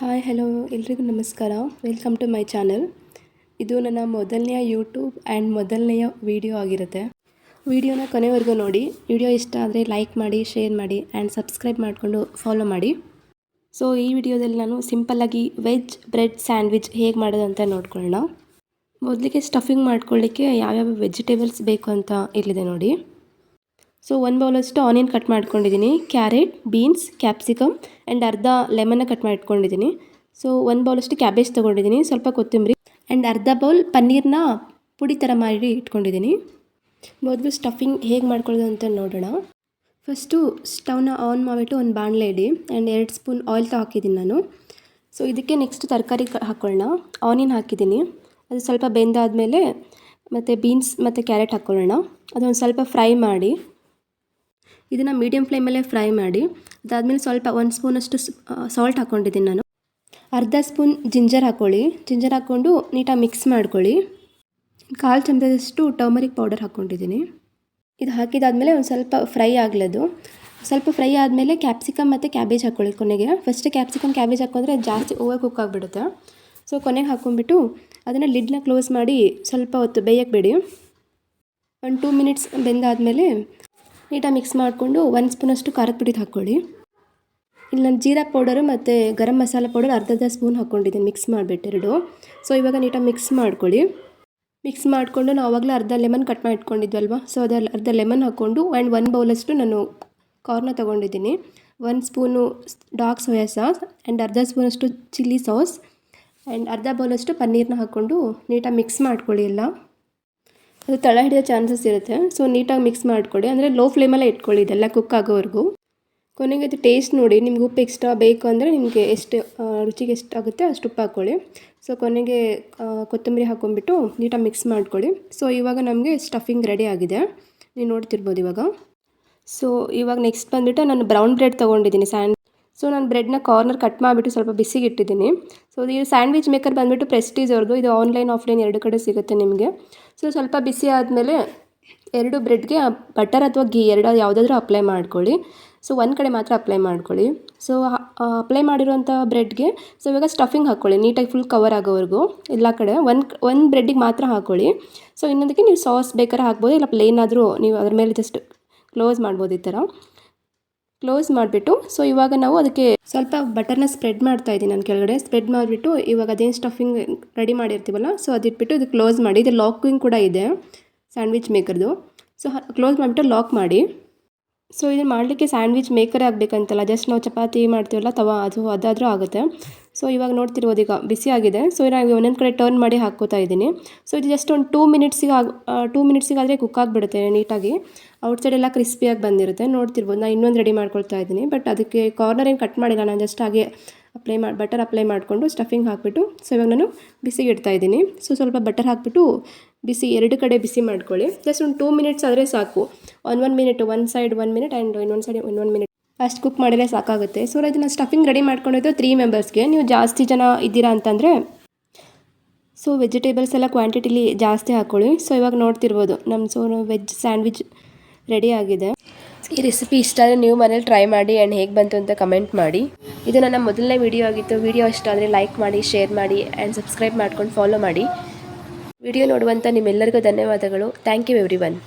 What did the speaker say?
Hi hello ಎಲ್ರಿಗೂ ನಮಸ್ಕಾರ. Welcome to my channel. ಇದು ನನ್ನ ಮೊದಲನೆಯ ಯೂಟ್ಯೂಬ್ ಆ್ಯಂಡ್ ಮೊದಲನೆಯ ವಿಡಿಯೋ ಆಗಿರುತ್ತೆ. ವಿಡಿಯೋನ ಕೊನೆವರೆಗೂ ನೋಡಿ. ವಿಡಿಯೋ ಇಷ್ಟ ಆದರೆ ಲೈಕ್ ಮಾಡಿ, ಶೇರ್ ಮಾಡಿ ಆ್ಯಂಡ್ ಸಬ್ಸ್ಕ್ರೈಬ್ ಮಾಡಿಕೊಂಡು ಫಾಲೋ ಮಾಡಿ. ಸೊ ಈ ವಿಡಿಯೋದಲ್ಲಿ ನಾನು ಸಿಂಪಲ್ಲಾಗಿ ವೆಜ್ ಬ್ರೆಡ್ ಸ್ಯಾಂಡ್ವಿಚ್ ಹೇಗೆ ಮಾಡೋದು ಅಂತ ನೋಡ್ಕೊಳ್ಳೋಣ. ಮೊದಲಿಗೆ ಸ್ಟಫಿಂಗ್ ಮಾಡ್ಕೊಳ್ಳಿಕ್ಕೆ ಯಾವ್ಯಾವ ವೆಜಿಟೇಬಲ್ಸ್ ಬೇಕು ಅಂತ ಇಲ್ಲಿದೆ ನೋಡಿ. ಸೊ 1 ಬೌಲಷ್ಟು ಆನಿಯನ್ ಕಟ್ ಮಾಡ್ಕೊಂಡಿದ್ದೀನಿ, ಕ್ಯಾರೆಟ್, ಬೀನ್ಸ್, ಕ್ಯಾಪ್ಸಿಕಮ್ ಆ್ಯಂಡ್ ಅರ್ಧ ಲೆಮನ್ನ ಕಟ್ ಮಾಡ್ಕೊಂಡಿದ್ದೀನಿ. ಸೊ 1 ಬೌಲಷ್ಟು ಕ್ಯಾಬೇಜ್ ತೊಗೊಂಡಿದ್ದೀನಿ, ಸ್ವಲ್ಪ ಕೊತ್ತಂಬರಿ ಆ್ಯಂಡ್ ಅರ್ಧ ಬೌಲ್ ಪನ್ನೀರ್ನ ಪುಡಿ ಥರ ಮಾಡಿ ಇಟ್ಕೊಂಡಿದ್ದೀನಿ. ಮೊದಲು ಸ್ಟಫಿಂಗ್ ಹೇಗೆ ಮಾಡ್ಕೊಳ್ಳೋದು ಅಂತ ನೋಡೋಣ. ಫಸ್ಟು ಸ್ಟವ್ನ ಆನ್ ಮಾಡಿಬಿಟ್ಟು ಒಂದು ಬಾಣಲೆ ಇಡಿ ಆ್ಯಂಡ್ 2 ಸ್ಪೂನ್ ಆಯಿಲ್ ಹಾಕಿದ್ದೀನಿ ನಾನು. ಸೊ ಇದಕ್ಕೆ ನೆಕ್ಸ್ಟ್ ತರಕಾರಿ ಹಾಕ್ಕೊಳ್ಳೋಣ. ಆನಿಯನ್ ಹಾಕಿದ್ದೀನಿ, ಅದು ಸ್ವಲ್ಪ ಬೆಂದಾದಮೇಲೆ ಮತ್ತು ಬೀನ್ಸ್ ಮತ್ತು ಕ್ಯಾರೆಟ್ ಹಾಕ್ಕೊಳ್ಳೋಣ. ಅದೊಂದು ಸ್ವಲ್ಪ ಫ್ರೈ ಮಾಡಿ, ಇದನ್ನು ಮೀಡಿಯಮ್ ಫ್ಲೇಮಲ್ಲೇ ಫ್ರೈ ಮಾಡಿ. ಅದಾದಮೇಲೆ ಸ್ವಲ್ಪ 1 ಸ್ಪೂನಷ್ಟು ಸಾಲ್ಟ್ ಹಾಕ್ಕೊಂಡಿದ್ದೀನಿ ನಾನು. ಅರ್ಧ ಸ್ಪೂನ್ ಜಿಂಜರ್ ಹಾಕ್ಕೊಳ್ಳಿ. ಜಿಂಜರ್ ಹಾಕ್ಕೊಂಡು ನೀಟಾಗಿ ಮಿಕ್ಸ್ ಮಾಡ್ಕೊಳ್ಳಿ. 1/4 ಚಮಚದಷ್ಟು ಟರ್ಮರಿಕ್ ಪೌಡರ್ ಹಾಕ್ಕೊಂಡಿದ್ದೀನಿ. ಇದು ಹಾಕಿದಾದಮೇಲೆ ಒಂದು ಸ್ವಲ್ಪ ಫ್ರೈ ಆಗಲದು. ಸ್ವಲ್ಪ ಫ್ರೈ ಆದಮೇಲೆ ಕ್ಯಾಪ್ಸಿಕಮ್ ಮತ್ತು ಕ್ಯಾಬೇಜ್ ಹಾಕ್ಕೊಳ್ಳಿ ಕೊನೆಗೆ. ಫಸ್ಟ್ ಕ್ಯಾಪ್ಸಿಕಮ್ ಕ್ಯಾಬೇಜ್ ಹಾಕೊಂಡ್ರೆ ಜಾಸ್ತಿ ಓವರ್ ಕುಕ್ ಆಗಿಬಿಡುತ್ತೆ. ಸೊ ಕೊನೆಗೆ ಹಾಕ್ಕೊಂಡ್ಬಿಟ್ಟು ಅದನ್ನು ಲಿಡ್ನ ಕ್ಲೋಸ್ ಮಾಡಿ ಸ್ವಲ್ಪ ಹೊತ್ತು ಬೇಯಕ್ಕೆ ಬಿಡಿ. 2 ಮಿನಿಟ್ಸ್ ಬೆಂದಾದಮೇಲೆ ನೀಟಾಗಿ ಮಿಕ್ಸ್ ಮಾಡಿಕೊಂಡು 1 ಸ್ಪೂನಷ್ಟು ಖಾರದ ಪುಡಿ ಹಾಕ್ಕೊಳ್ಳಿ. ಇಲ್ಲಿ ನಾನು ಜೀರಾ ಪೌಡರು ಮತ್ತು ಗರಂ ಮಸಾಲ ಪೌಡರ್ ಅರ್ಧ ಸ್ಪೂನ್ ಹಾಕ್ಕೊಂಡಿದ್ದೀನಿ ಮಿಕ್ಸ್ ಮಾಡಿಬಿಟ್ಟು. ಸೊ ಇವಾಗ ನೀಟಾಗಿ ಮಿಕ್ಸ್ ಮಾಡ್ಕೊಳ್ಳಿ. ಮಿಕ್ಸ್ ಮಾಡಿಕೊಂಡು ನಾವು ಆವಾಗಲೇ ಅರ್ಧ ಲೆಮನ್ ಕಟ್ ಮಾಡಿ ಇಟ್ಕೊಂಡಿದ್ವಲ್ವ, ಸೊ ಅದ್ರಲ್ಲಿ ಅರ್ಧ ಲೆಮನ್ ಹಾಕ್ಕೊಂಡು ಆ್ಯಂಡ್ 1 ಬೌಲಷ್ಟು ನಾನು ಕಾರ್ನ ತೊಗೊಂಡಿದ್ದೀನಿ. 1 spoon dark soya sauce and ಅರ್ಧ ಸ್ಪೂನಷ್ಟು ಚಿಲ್ಲಿ ಸಾಸ್ ಆ್ಯಂಡ್ ಅರ್ಧ ಬೌಲಷ್ಟು ಪನ್ನೀರ್ನ ಹಾಕ್ಕೊಂಡು ನೀಟಾಗಿ ಮಿಕ್ಸ್ ಮಾಡ್ಕೊಳ್ಳಿ. ಎಲ್ಲ ಅದು ತಳ ಹಿಡಿಯೋ ಚಾನ್ಸಸ್ ಇರುತ್ತೆ. ಸೊ ನೀಟಾಗಿ ಮಿಕ್ಸ್ ಮಾಡ್ಕೊಳ್ಳಿ, ಅಂದರೆ ಲೋ ಫ್ಲೇಮಲ್ಲೇ ಇಟ್ಕೊಳ್ಳಿ ಇದೆಲ್ಲ ಕುಕ್ ಆಗೋವರೆಗೂ. ಕೊನೆಗೆ ಅದು ಟೇಸ್ಟ್ ನೋಡಿ, ನಿಮ್ಗೆ ಉಪ್ಪು ಎಕ್ಸ್ಟ್ರಾ ಬೇಕು ಅಂದರೆ ನಿಮಗೆ ಎಷ್ಟು ರುಚಿಗೆ ಎಷ್ಟು ಆಗುತ್ತೆ ಅಷ್ಟು ಉಪ್ಪು ಹಾಕ್ಕೊಳ್ಳಿ. ಸೊ ಕೊನೆಗೆ ಕೊತ್ತಂಬರಿ ಹಾಕ್ಕೊಂಬಿಟ್ಟು ನೀಟಾಗಿ ಮಿಕ್ಸ್ ಮಾಡ್ಕೊಳ್ಳಿ. ಸೊ ಇವಾಗ ನಮಗೆ ಸ್ಟಫಿಂಗ್ ರೆಡಿ ಆಗಿದೆ, ನೀವು ನೋಡ್ತಿರ್ಬೋದು ಇವಾಗ. ಸೊ ಇವಾಗ ನೆಕ್ಸ್ಟ್ ಬಂದುಬಿಟ್ಟು ನಾನು ಬ್ರೌನ್ ಬ್ರೆಡ್ ತೊಗೊಂಡಿದ್ದೀನಿ ಸೊ ನಾನು ಬ್ರೆಡ್ನ ಕಾರ್ನರ್ ಕಟ್ ಮಾಡಿಬಿಟ್ಟು ಸ್ವಲ್ಪ ಬಿಸಿಗೆ ಇಟ್ಟಿದ್ದೀನಿ. ಸೊ ಇದು ಸ್ಯಾಂಡ್ವಿಚ್ ಮೇಕರ್ ಬಂದುಬಿಟ್ಟು ಪ್ರೆಸ್ಟೀಜ್ ಅವ್ರದ್ದು, ಇದು ಆನ್ಲೈನ್ ಆಫ್ಲೈನ್ 2 ಕಡೆ ಸಿಗುತ್ತೆ ನಿಮಗೆ. ಸೊ ಸ್ವಲ್ಪ ಬಿಸಿ ಆದಮೇಲೆ 2 ಬ್ರೆಡ್ಗೆ ಬಟರ್ ಅಥವಾ ಗೀ ಯಾವುದಾದ್ರೂ ಅಪ್ಲೈ ಮಾಡ್ಕೊಳ್ಳಿ. ಸೊ ಒಂದು ಕಡೆ ಮಾತ್ರ ಅಪ್ಲೈ ಮಾಡ್ಕೊಳ್ಳಿ. ಸೊ ಅಪ್ಲೈ ಮಾಡಿರುವಂಥ ಬ್ರೆಡ್ಗೆ ಸೊ ಇವಾಗ ಸ್ಟಫಿಂಗ್ ಹಾಕ್ಕೊಳ್ಳಿ ನೀಟಾಗಿ ಫುಲ್ ಕವರ್ ಆಗೋವರೆಗೂ ಎಲ್ಲ ಕಡೆ. ಒಂದು ಬ್ರೆಡ್ಡಿಗೆ ಮಾತ್ರ ಹಾಕ್ಕೊಳ್ಳಿ. ಸೊ ಇನ್ನೊಂದಕ್ಕೆ ನೀವು ಸಾಸ್ ಬೇಕಾದ್ರೆ ಹಾಕ್ಬೋದು, ಇಲ್ಲ ಪ್ಲೇನ್ ಆದರೂ ನೀವು ಅದ್ರ ಮೇಲೆ ಜಸ್ಟ್ ಕ್ಲೋಸ್ ಮಾಡ್ಬೋದು. ಈ ಥರ ಕ್ಲೋಸ್ ಮಾಡಿಬಿಟ್ಟು ಸೊ ಇವಾಗ ನಾವು ಅದಕ್ಕೆ ಸ್ವಲ್ಪ ಬಟರ್ನ ಸ್ಪ್ರೆಡ್ ಮಾಡ್ತಾ ಇದ್ದೀನಿ ನಾನು ಕೆಳಗಡೆ. ಸ್ಪ್ರೆಡ್ ಮಾಡಿಬಿಟ್ಟು ಇವಾಗ ಅದೇನು ಸ್ಟಫಿಂಗ್ ರೆಡಿ ಮಾಡಿರ್ತೀವಲ್ಲ, ಸೊ ಅದಿಟ್ಬಿಟ್ಟು ಇದು ಕ್ಲೋಸ್ ಮಾಡಿ. ಇದು ಲಾಕಿಂಗ್ ಕೂಡ ಇದೆ ಸ್ಯಾಂಡ್ವಿಚ್ ಮೇಕರ್ದು. ಸೊ ಕ್ಲೋಸ್ ಮಾಡಿಬಿಟ್ಟು ಲಾಕ್ ಮಾಡಿ. ಸೊ ಇದನ್ನು ಮಾಡಲಿಕ್ಕೆ ಸ್ಯಾಂಡ್ವಿಚ್ ಮೇಕರೇ ಆಗಬೇಕಂತಲ್ಲ, ಜಸ್ಟ್ ನಾವು ಚಪಾತಿ ಮಾಡ್ತೀವಲ್ಲ ತವಾ, ಅದಾದರೂ ಆಗುತ್ತೆ. ಸೊ ಇವಾಗ ನೋಡ್ತಿರ್ಬೋದು ಈಗ ಬಿಸಿ ಆಗಿದೆ. ಸೊ ನಾನು ಒಂದೊಂದು ಕಡೆ ಟರ್ನ್ ಮಾಡಿ ಹಾಕ್ಕೋತಾ ಇದ್ದೀನಿ. ಸೊ ಇದು ಜಸ್ಟ್ ಒಂದು 2 ಮಿನಿಟ್ಸಿಗಾದರೆ ಕುಕ್ ಆಗಿಬಿಡುತ್ತೆ ನೀಟಾಗಿ. ಔಟ್ಸೈಡ್ ಎಲ್ಲ ಕ್ರಿಸ್ಪಿಯಾಗಿ ಬಂದಿರುತ್ತೆ, ನೋಡ್ತಿರ್ಬೋದು. ನಾನು ಇನ್ನೊಂದು ರೆಡಿ ಮಾಡ್ಕೊಳ್ತಾ ಇದ್ದೀನಿ, ಬಟ್ ಅದಕ್ಕೆ ಕಾರ್ನರ್ ಏನು ಕಟ್ ಮಾಡಿಲ್ಲ, ನಾನು ಜಸ್ಟ್ ಹಾಗೆ ಬಟರ್ ಅಪ್ಲೈ ಮಾಡಿಕೊಂಡು ಸ್ಟಫಿಂಗ್ ಹಾಕಿಬಿಟ್ಟು ಸೊ ಇವಾಗ ನಾನು ಬಿಸಿಗೆ ಇಡ್ತಾ ಇದ್ದೀನಿ. ಸೊ ಸ್ವಲ್ಪ ಬಟರ್ ಹಾಕಿಬಿಟ್ಟು ಬಿಸಿ 2 ಕಡೆ ಬಿಸಿ ಮಾಡ್ಕೊಳ್ಳಿ. ಜಸ್ಟ್ ಒಂದು 2 ಮಿನಿಟ್ಸ್ ಆದರೆ ಸಾಕು. 1 ಮಿನಿಟ್ ಒಂದು ಸೈಡ್ 1 ಮಿನಿಟ್ ಆ್ಯಂಡ್ ಇನ್ನೊಂದು ಸೈಡ್ 1 ಮಿನಿಟ್ ಅಷ್ಟು ಕುಕ್ ಮಾಡಿದರೆ ಸಾಕಾಗುತ್ತೆ. ಸೊ ಇದನ್ನು ಸ್ಟಫಿಂಗ್ ರೆಡಿ ಮಾಡ್ಕೊಂಡಿದ್ದು 3 ಮೆಂಬರ್ಸ್ಗೆ. ನೀವು ಜಾಸ್ತಿ ಜನ ಇದ್ದೀರಾ ಅಂತಂದರೆ ಸೊ ವೆಜಿಟೇಬಲ್ಸ್ ಎಲ್ಲ ಕ್ವಾಂಟಿಟಿಲಿ ಜಾಸ್ತಿ ಹಾಕ್ಕೊಳ್ಳಿ. ಸೊ ಇವಾಗ ನೋಡ್ತಿರ್ಬೋದು ನಮ್ಮ ವೆಜ್ ಸ್ಯಾಂಡ್ವಿಚ್ ರೆಡಿ ಆಗಿದೆ. ಈ ರೆಸಿಪಿ ಇಷ್ಟ ಆದರೆ ನೀವು ಮನೇಲಿ ಟ್ರೈ ಮಾಡಿ ಆ್ಯಂಡ್ ಹೇಗೆ ಬಂತು ಅಂತ ಕಮೆಂಟ್ ಮಾಡಿ. ಇದು ನನ್ನ ಮೊದಲನೇ ವಿಡಿಯೋ ಆಗಿತ್ತು. ವಿಡಿಯೋ ಇಷ್ಟ ಆದರೆ ಲೈಕ್ ಮಾಡಿ, ಶೇರ್ ಮಾಡಿ ಆ್ಯಂಡ್ ಸಬ್ಸ್ಕ್ರೈಬ್ ಮಾಡ್ಕೊಂಡು ಫಾಲೋ ಮಾಡಿ. ವಿಡಿಯೋ ನೋಡುವಂಥ ನಿಮ್ಮೆಲ್ಲರಿಗೂ ಧನ್ಯವಾದಗಳು. Thank you everyone.